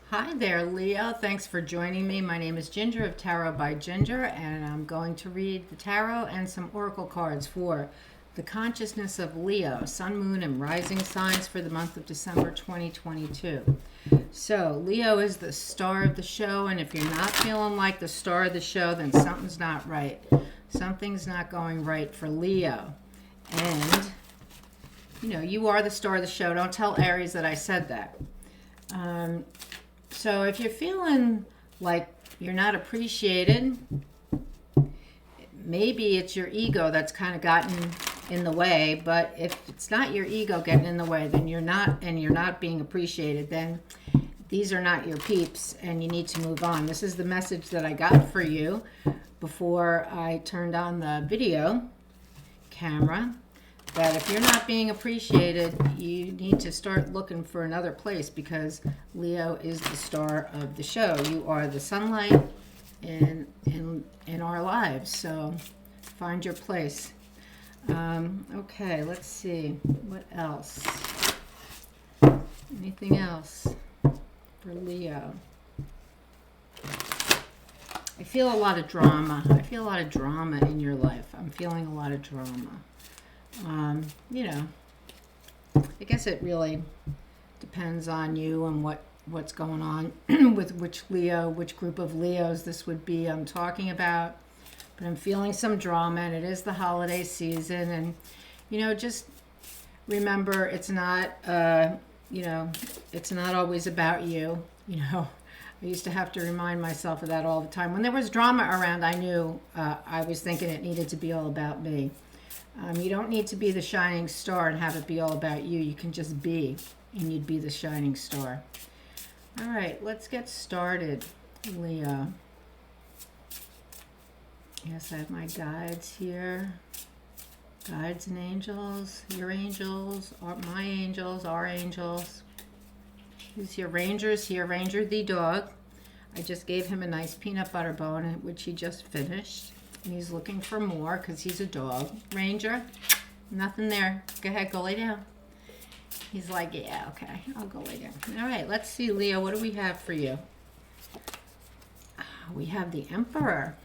Hi there, Leo. Thanks for joining me. My name is Ginger of Tarot by Ginger, and I'm going to read the tarot and some oracle cards for the consciousness of Leo, Sun, Moon, and Rising signs for the month of December 2022. So, Leo is the star of the show, and if you're not feeling like the star of the show, then something's not right. Something's not going right for Leo. And, you are the star of the show. Don't tell Aries that I said that. So if you're feeling like you're not appreciated, maybe it's your ego that's kind of gotten in the way. But if it's not your ego getting in the way, then you're not being appreciated, then these are not your peeps and you need to move on. This is the message that I got for you before I turned on the video camera. That if you're not being appreciated, you need to start looking for another place, because Leo is the star of the show. You are the sunlight in our lives, so find your place. Okay, let's see. What else? Anything else for Leo? I feel a lot of drama. I feel a lot of drama in your life. I'm feeling a lot of drama. I guess it really depends on you and what's going on with which group of Leos this would be I'm talking about. But I'm feeling some drama, and it is the holiday season. And, just remember, it's not, it's not always about you. I used to have to remind myself of that all the time. When there was drama around, I knew I was thinking it needed to be all about me. You don't need to be the shining star and have it be all about you. You can just be, and you'd be the shining star. All right, let's get started, Leo. Yes, I have my guides here. Guides and angels, your angels, my angels, our angels. Who's your rangers here? Ranger the dog. I just gave him a nice peanut butter bone, which he just finished. And he's looking for more because he's a dog. Ranger, nothing there. Go ahead, go lay down. He's like, yeah, okay, I'll go lay down. All right, let's see, Leo, what do we have for you? We have the Emperor.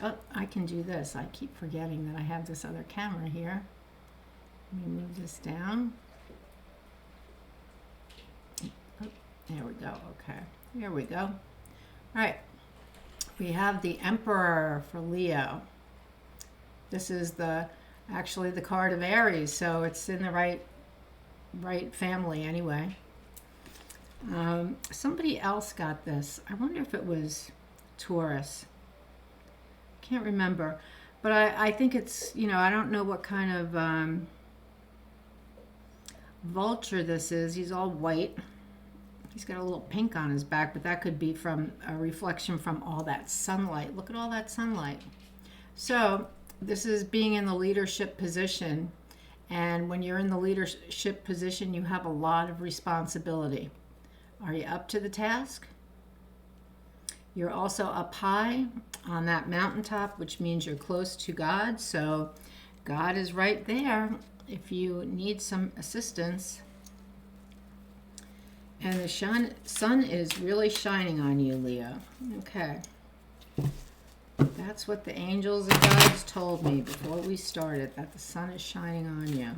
Oh, I can do this. I keep forgetting that I have this other camera here. Let me move this down. Oh, there we go. Okay, here we go. All right. We have the Emperor for Leo. This is actually the card of Aries, so it's in the right family anyway. Somebody else got this. I wonder if it was Taurus. Can't remember, but I think it's, I don't know what kind of vulture this is. He's all white. He's got a little pink on his back, but that could be from a reflection from all that sunlight. Look at all that sunlight. So this is being in the leadership position. And when you're in the leadership position, you have a lot of responsibility. Are you up to the task? You're also up high on that mountaintop, which means you're close to God. So God is right there if you need some assistance. And the sun is really shining on you, Leo. Okay. That's what the angels and guides told me before we started, that the sun is shining on you.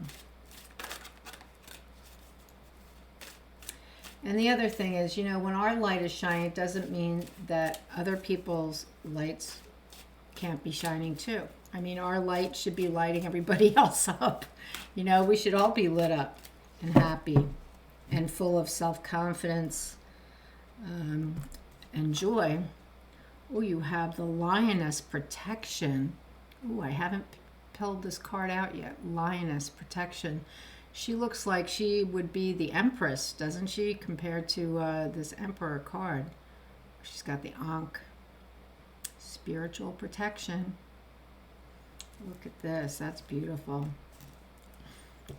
And the other thing is, when our light is shining, it doesn't mean that other people's lights can't be shining too. I mean, our light should be lighting everybody else up. We should all be lit up and happy and full of self-confidence and joy. Oh, you have the Lioness Protection. Oh, I haven't pulled this card out yet. Lioness Protection. She looks like she would be the Empress, doesn't she, compared to this Emperor card. She's got the Ankh. Spiritual protection. Look at this. That's beautiful.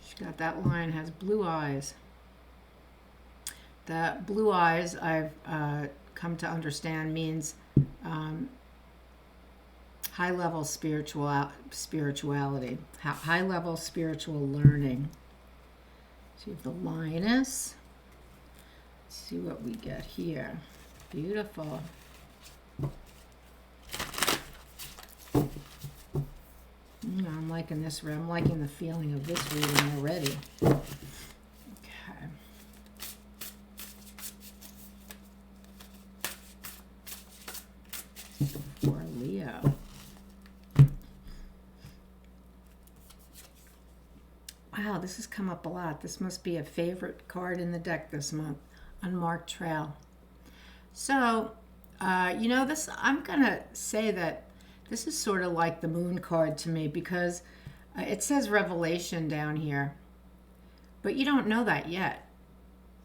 She got that lion, has blue eyes. The blue eyes, I've come to understand, means high-level spirituality, high-level spiritual learning. So you have the Lioness, Let's see what we get here. Beautiful. I'm liking this. I'm liking the feeling of this reading already. Okay. For Leo. Wow, this has come up a lot. This must be a favorite card in the deck this month. Unmarked Trail. So, this, I'm going to say that this is sort of like the moon card to me because it says revelation down here, but you don't know that yet.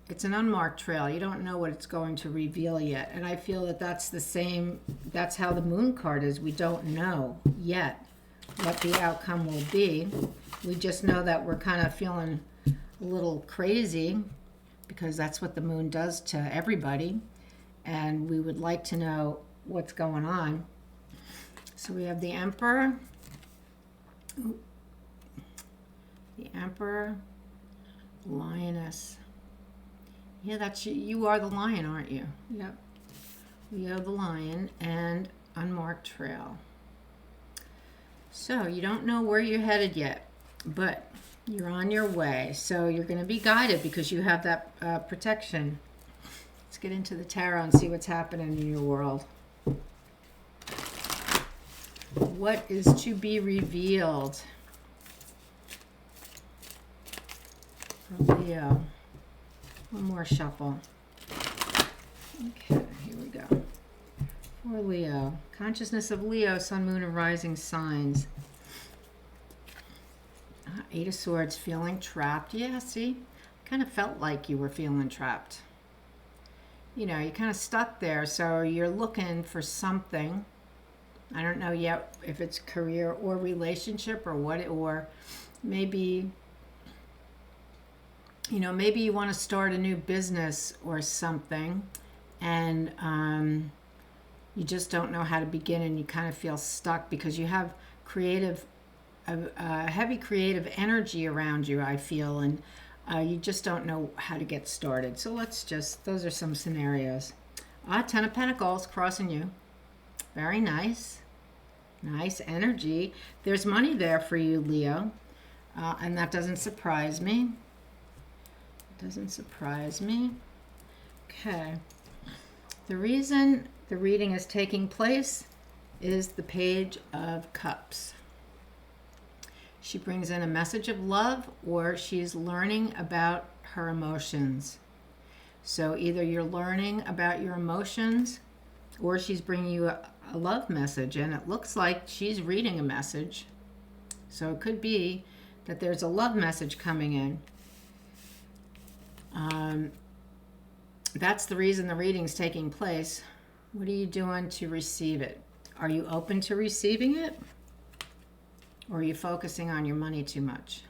It's an unmarked trail. You don't know what it's going to reveal yet. And I feel that that's the same, that's how the moon card is. We don't know yet what the outcome will be. We just know that we're kind of feeling a little crazy because that's what the moon does to everybody. And we would like to know what's going on. So we have the Emperor. Ooh. The Emperor, Lioness. Yeah, that's you are the lion, aren't you? Yep. Leo the Lion and Unmarked Trail. So you don't know where you're headed yet, but you're on your way. So you're going to be guided because you have that protection. Let's get into the tarot and see what's happening in your world. What is to be revealed for Leo? One more shuffle. Okay, here we go. For Leo. Consciousness of Leo, Sun, Moon, and Rising signs. Eight of Swords, feeling trapped. Yeah, see? Kind of felt like you were feeling trapped. You're kind of stuck there, so you're looking for something. I don't know yet if it's career or relationship or what, or maybe, maybe you want to start a new business or something, and you just don't know how to begin, and you kind of feel stuck because you have heavy creative energy around you, I feel, and you just don't know how to get started. So those are some scenarios. Ten of Pentacles crossing you. Very nice. Nice energy. There's money there for you, Leo. And that doesn't surprise me. Doesn't surprise me. Okay. The reason the reading is taking place is the Page of Cups. She brings in a message of love, or she's learning about her emotions. So either you're learning about your emotions, or she's bringing you a love message, and it looks like she's reading a message. So it could be that there's a love message coming in. That's the reason the reading's taking place. What are you doing to receive it? Are you open to receiving it? Or are you focusing on your money too much?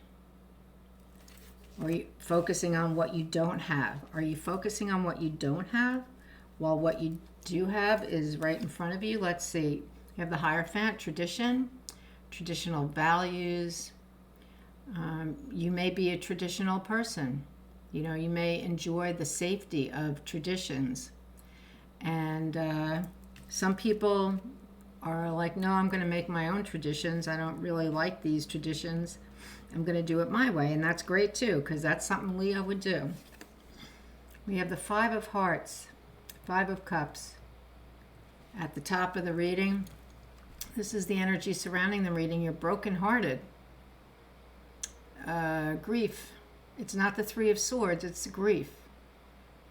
Or are you focusing on what you don't have? Are you focusing on what you don't have while what you do have is right in front of you? Let's see. You have the Hierophant, tradition, traditional values. You may be a traditional person. You may enjoy the safety of traditions. And some people are like, no, I'm going to make my own traditions. I don't really like these traditions. I'm going to do it my way. And that's great too, because that's something Leo would do. We have the Five of Hearts, Five of Cups at the top of the reading. This is the energy surrounding the reading. You're brokenhearted. Grief. It's not the Three of Swords, it's grief.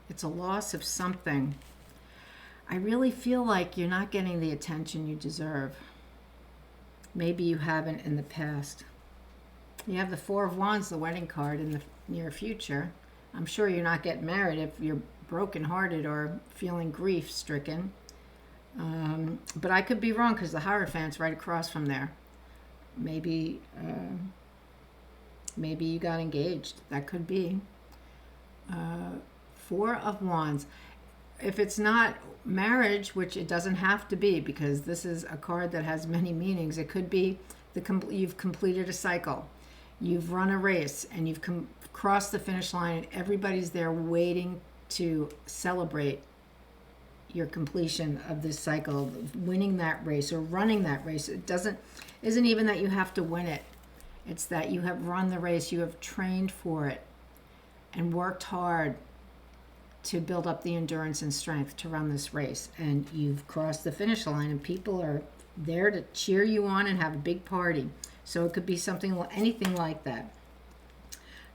It's a loss of something. I really feel like you're not getting the attention you deserve. Maybe you haven't in the past. You have the Four of Wands, the wedding card, in the near future. I'm sure you're not getting married if you're brokenhearted or feeling grief-stricken. But I could be wrong because the Hierophant's right across from there. Maybe you got engaged. That could be. Four of Wands. If it's not marriage, which it doesn't have to be, because this is a card that has many meanings, it could be you've completed a cycle. You've run a race and you've crossed the finish line, and everybody's there waiting to celebrate your completion of this cycle, winning that race or running that race. Isn't even that you have to win it. It's that you have run the race, you have trained for it and worked hard to build up the endurance and strength to run this race. And you've crossed the finish line and people are there to cheer you on and have a big party. So it could be anything like that.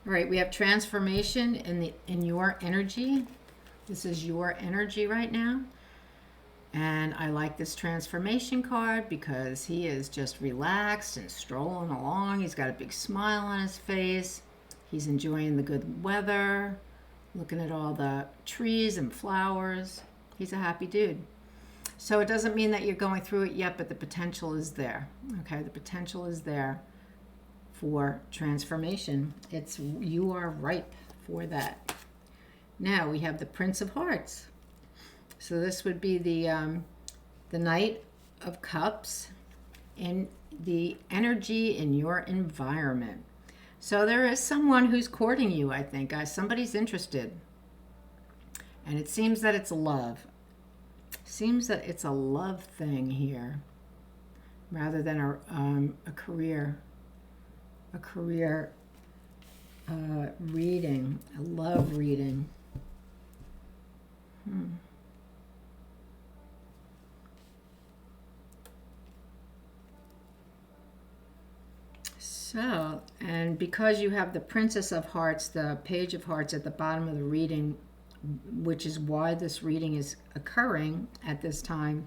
All right, we have transformation in your energy. This is your energy right now. And I like this transformation card because he is just relaxed and strolling along. He's got a big smile on his face. He's enjoying the good weather, looking at all the trees and flowers. He's a happy dude. So it doesn't mean that you're going through it yet, but the potential is there. Okay, the potential is there for transformation. You are ripe for that. Now we have the Prince of Hearts. So this would be the Knight of Cups in the energy in your environment. So there is someone who's courting you, I think. Somebody's interested. And it seems that it's love. Seems that it's a love thing here rather than a career reading, a love reading. So, and because you have the Princess of Hearts, the Page of Hearts at the bottom of the reading, which is why this reading is occurring at this time,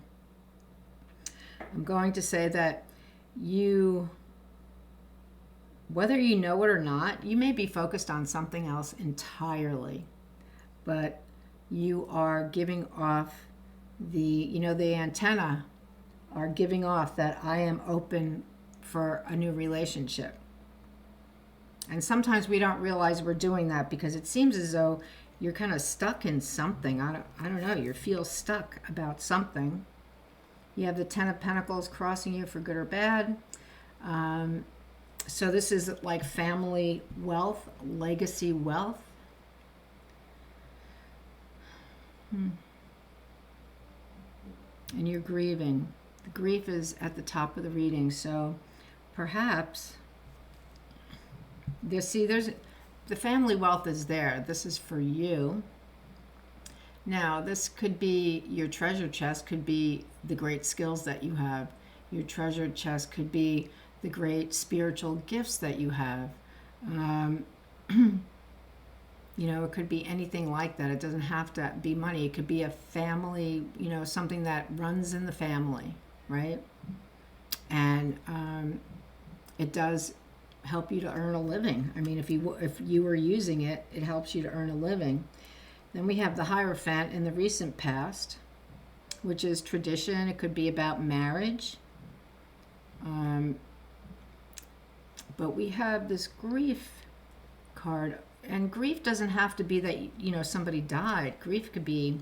I'm going to say that whether you know it or not, you may be focused on something else entirely, but you are giving off the antenna are giving off that I am open for a new relationship. And sometimes we don't realize we're doing that because it seems as though you're kind of stuck in something. I don't know, you feel stuck about something. You have the Ten of Pentacles crossing you for good or bad. So this is like family wealth, legacy wealth. And you're grieving. The grief is at the top of the reading. So perhaps there's the family wealth is there. This is for you. Now, this could be your treasure chest, could be the great skills that you have. Your treasure chest could be the great spiritual gifts that you have. It could be anything like that. It doesn't have to be money. It could be a family, something that runs in the family, right? And it does help you to earn a living. I mean, if you were using it, it helps you to earn a living. Then we have the Hierophant in the recent past, which is tradition. It could be about marriage. But we have this grief card. And grief doesn't have to be that, somebody died. Grief could be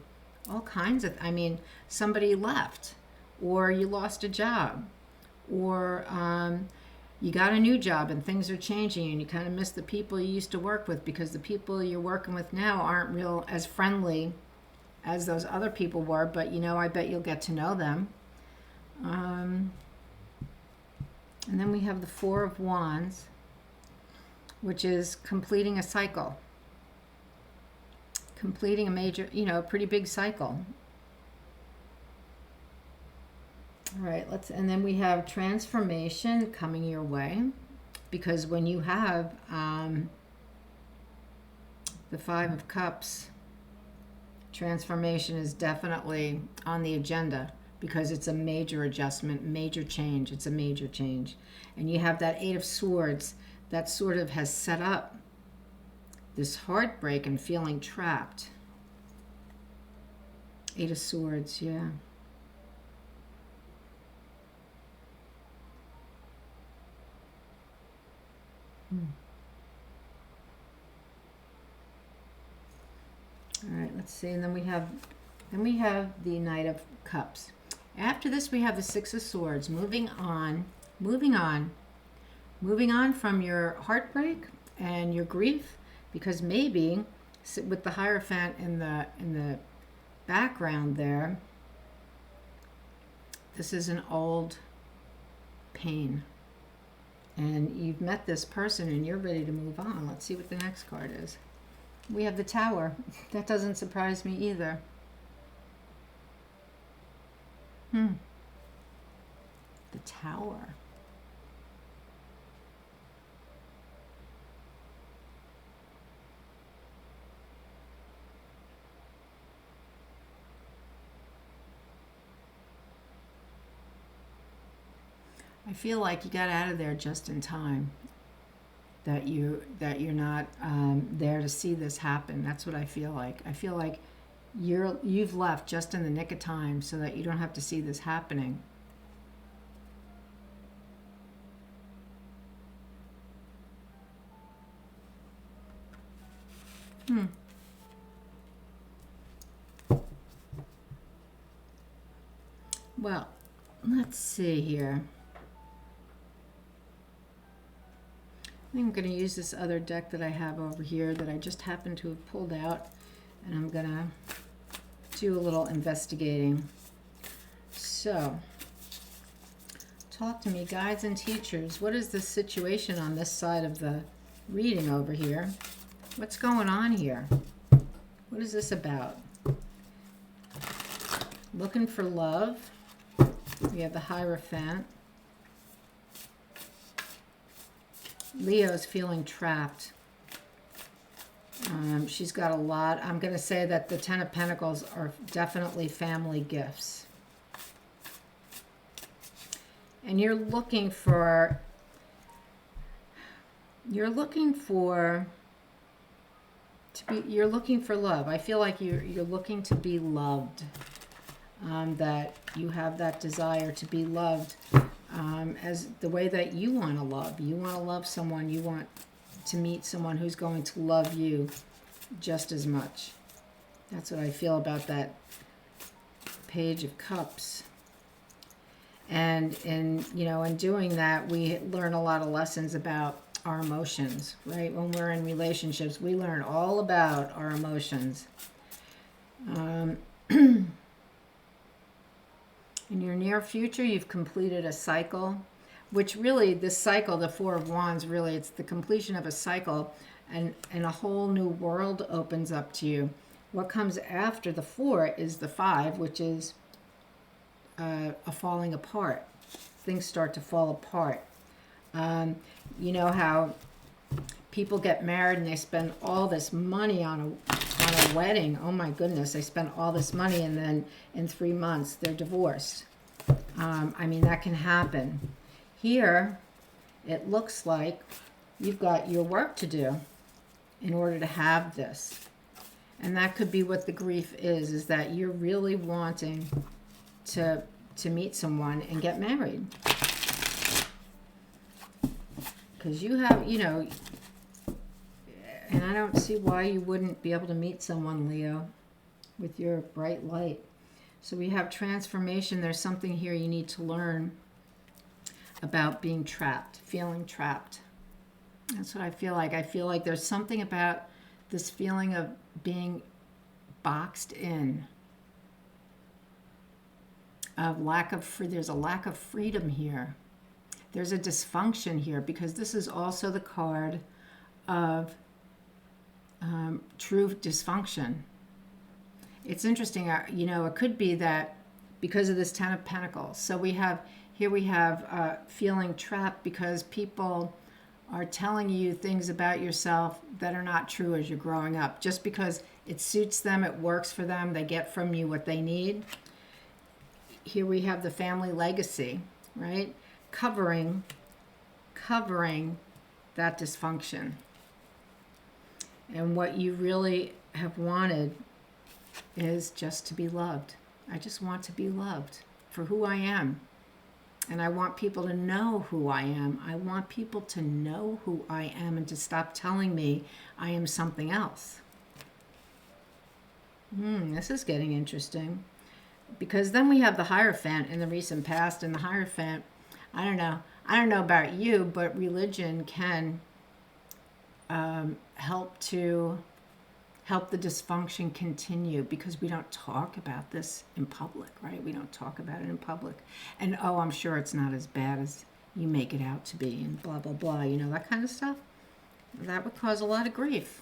all kinds of, somebody left, or you lost a job, or you got a new job and things are changing and you kind of miss the people you used to work with because the people you're working with now aren't real as friendly as those other people were, but I bet you'll get to know them. And then we have the Four of Wands, which is completing a cycle. Completing a major, a pretty big cycle. All right, and then we have transformation coming your way, because when you have the Five of Cups, transformation is definitely on the agenda because it's a major adjustment, major change. It's a major change. And you have that Eight of Swords that sort of has set up this heartbreak and feeling trapped. Eight of Swords, yeah. All right, let's see. And then we have the Knight of Cups. After this, we have the Six of Swords. Moving on from your heartbreak and your grief, because maybe with the Hierophant in the background there, this is an old pain. And you've met this person and you're ready to move on. Let's see what the next card is. We have the Tower. That doesn't surprise me either. The Tower. I feel like you got out of there just in time. That you're not there to see this happen. That's what I feel like. I feel like you've left just in the nick of time so that you don't have to see this happening. Well, let's see here. I think I'm going to use this other deck that I have over here that I just happened to have pulled out, and I'm going to do a little investigating. So, talk to me, guides and teachers. What is the situation on this side of the reading over here? What's going on here? What is this about? Looking for love. We have the Hierophant. Leo's feeling trapped. She's got a lot. I'm going to say that the Ten of Pentacles are definitely family gifts. And you're looking for love. I feel like you're looking to be loved. That you have that desire to be loved as the way that you want to love. You want to love someone. You want to meet someone who's going to love you just as much. That's what I feel about that Page of Cups. And in doing that, we learn a lot of lessons about our emotions, right? When we're in relationships, we learn all about our emotions. In your near future, you've completed a cycle, which really, this cycle, the Four of Wands, really, it's the completion of a cycle, and a whole new world opens up to you. What comes after the Four is the Five, which is a falling apart. Things start to fall apart. You know how people get married and they spend all this money on a wedding. Oh my goodness, they spend all this money and then in 3 months they're divorced. I mean, that can happen. Here, it looks like you've got your work to do in order to have this. And that could be what the grief is that you're really wanting to meet someone and get married. Because you have, and I don't see why you wouldn't be able to meet someone, Leo, with your bright light. So we have transformation. There's something here you need to learn about being trapped, feeling trapped. That's what I feel like. I feel like there's something about this feeling of being boxed in, there's a lack of freedom here. There's a dysfunction here because this is also the card of true dysfunction. It's interesting, it could be that because of this Ten of Pentacles. So we have feeling trapped because people are telling you things about yourself that are not true as you're growing up. Just because it suits them, it works for them, they get from you what they need. Here we have the family legacy, right? Covering that dysfunction. And what you really have wanted is just to be loved. I just want to be loved for who I am. And I want people to know who I am. I want people to know who I am and to stop telling me I am something else. This is getting interesting. Because then we have the Hierophant in the recent past. And the Hierophant, I don't know about you, but religion can help to help the dysfunction continue, because we don't talk about this in public, right? We don't talk about it in public. And oh, I'm sure it's not as bad as you make it out to be, and blah, blah, blah, that kind of stuff. That would cause a lot of grief.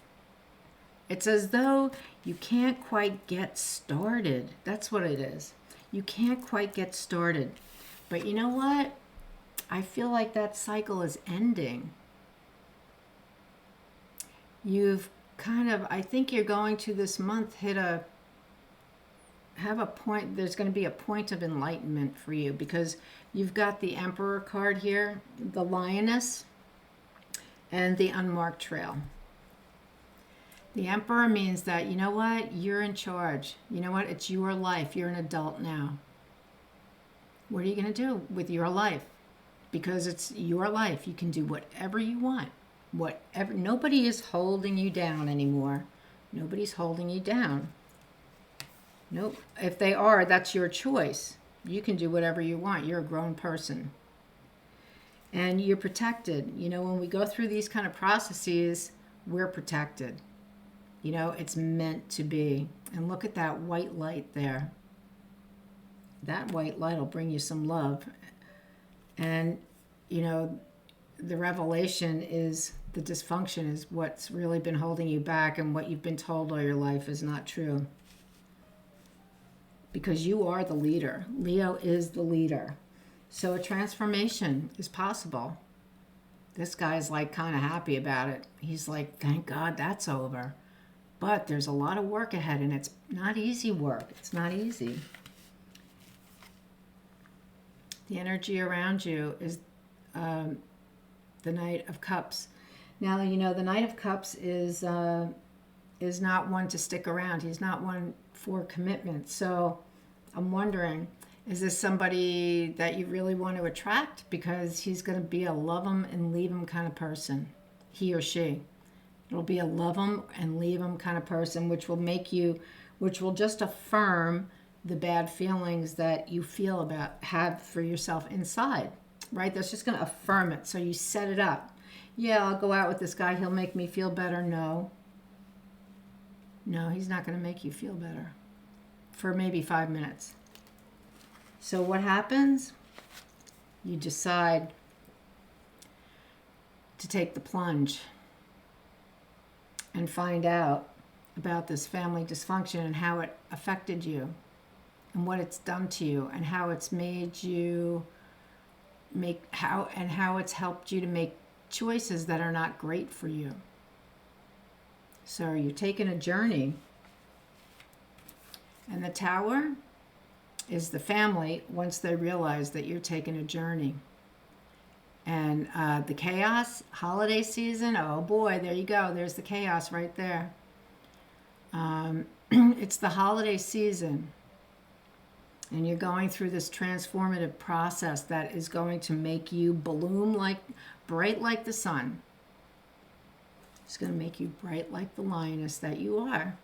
It's as though you can't quite get started. That's what it is. You can't quite get started. But you know what? I feel like that cycle is ending. You've I think you're going to this month have a point, there's going to be a point of enlightenment for you, because you've got the Emperor card here, the Lioness, and the Unmarked Trail. The Emperor means that, you know what, you're in charge. You know what, it's your life. You're an adult now. What are you going to do with your life? Because it's your life. You can do whatever you want. Whatever. Nobody is holding you down anymore. Nobody's holding you down. Nope. If they are, that's your choice. You can do whatever you want. You're a grown person. And you're protected. When we go through these kind of processes, we're protected. It's meant to be. And look at that white light there. That white light will bring you some love. And, the revelation is the dysfunction is what's really been holding you back, and what you've been told all your life is not true. Because you are the leader. Leo is the leader. So a transformation is possible. This guy's kind of happy about it. He's like, thank God that's over. But there's a lot of work ahead, and it's not easy work. It's not easy. The energy around you is the Knight of Cups. Now, the Knight of Cups is not one to stick around. He's not one for commitment. So I'm wondering, is this somebody that you really want to attract? Because he's going to be a love him and leave him kind of person, he or she. It'll be a love him and leave him kind of person, which will just affirm the bad feelings that you have for yourself inside, right? That's just going to affirm it. So you set it up. Yeah, I'll go out with this guy. He'll make me feel better. No, he's not going to make you feel better for maybe 5 minutes. So what happens? You decide to take the plunge and find out about this family dysfunction and how it affected you and what it's done to you and how it's made you how it's helped you to make choices that are not great for you. So you're taking a journey. And the Tower is the family once they realize that you're taking a journey. And the chaos, holiday season, oh boy, there you go. There's the chaos right there. It's the holiday season. And you're going through this transformative process that is going to make you bloom bright like the sun. It's going to make you bright like the lioness that you are.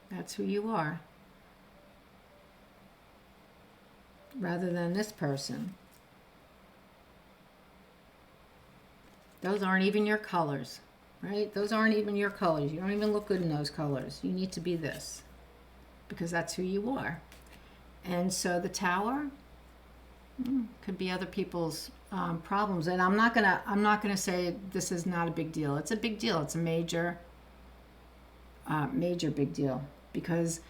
That's who you are. Rather than this person. Those aren't even your colors, right? Those aren't even your colors. You don't even look good in those colors. You need to be this because that's who you are. And so the Tower could be other people's problems. And I'm not gonna say this is not a big deal. It's a big deal. It's a major big deal because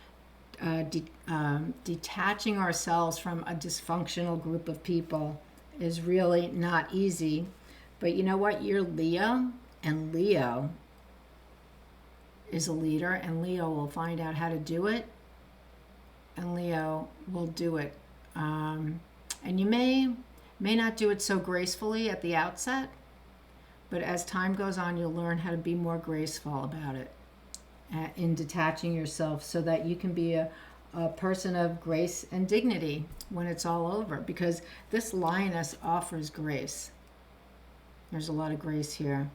detaching ourselves from a dysfunctional group of people is really not easy. But you know what? You're Leo, and Leo is a leader, and Leo will find out how to do it, and Leo will do it. And you may not do it so gracefully at the outset, but as time goes on, you'll learn how to be more graceful about it in detaching yourself so that you can be a person of grace and dignity when it's all over, because this lioness offers grace. There's a lot of grace here.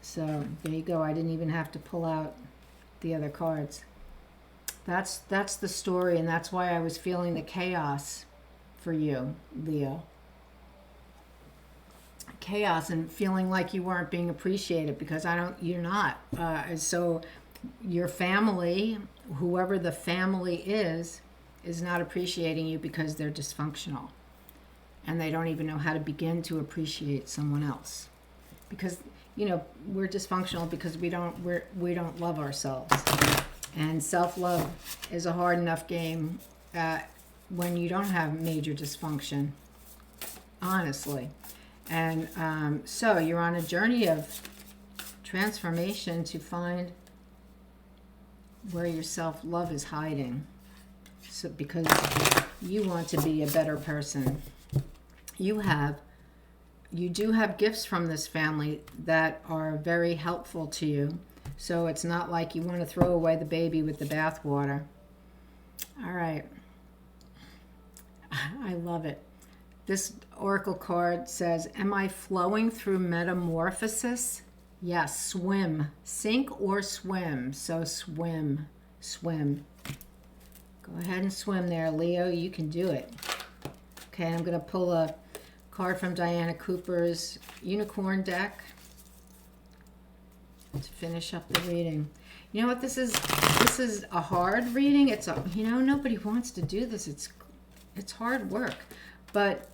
So there you go. I didn't even have to pull out the other cards. That's the story, and that's why I was feeling the chaos for you, Leo. chaos and feeling like you weren't being appreciated, because you're not. So your family, whoever the family is not appreciating you because they're dysfunctional. And they don't even know how to begin to appreciate someone else. Because, we're dysfunctional because we don't love ourselves. And self-love is a hard enough game when you don't have major dysfunction, honestly. And so you're on a journey of transformation to find where your self-love is hiding. So because you want to be a better person. You do have gifts from this family that are very helpful to you. So it's not like you want to throw away the baby with the bathwater. All right. I love it. This oracle card says, am I flowing through metamorphosis? Yes, swim. Sink or swim. So swim. Go ahead and swim there, Leo. You can do it. Okay, I'm going to pull a card from Diana Cooper's Unicorn deck to finish up the reading. You know what this is? This is a hard reading. Nobody wants to do this. It's hard work, but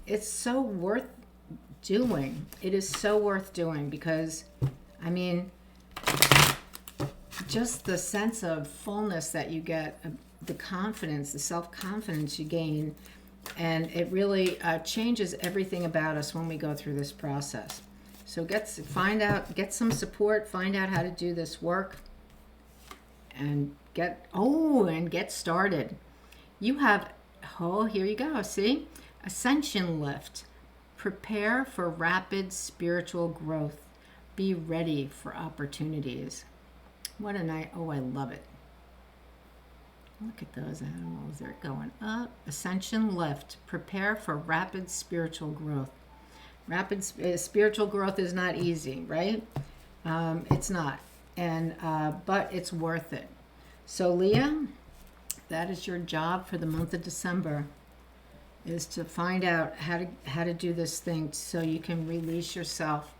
it's so worth doing. It is so worth doing because, just the sense of fullness that you get, the confidence, the self-confidence you gain, and it really changes everything about us when we go through this process. So get some support, find out how to do this work, and get started. You have, here you go, see? Ascension lift. Prepare for rapid spiritual growth. Be ready for opportunities. What a night. Oh, I love it. Look at those animals. They're going up. Ascension lift. Prepare for rapid spiritual growth. Rapid spiritual growth is not easy, right? It's not. But it's worth it. So, Leah, that is your job for the month of December, is to find out how to do this thing so you can release yourself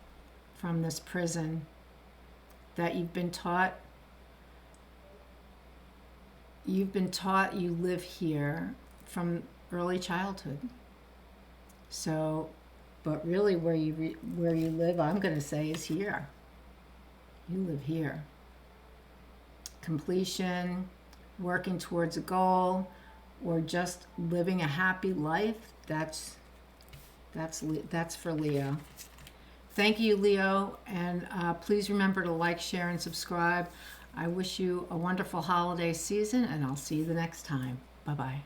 from this prison that you've been taught. You've been taught you live here from early childhood. So, but really where you live, I'm going to say, is here. You live here. Completion, working towards a goal, or just living a happy life, that's for Leo. Thank you, Leo, and please remember to like, share, and subscribe. I wish you a wonderful holiday season, and I'll see you the next time. Bye-bye.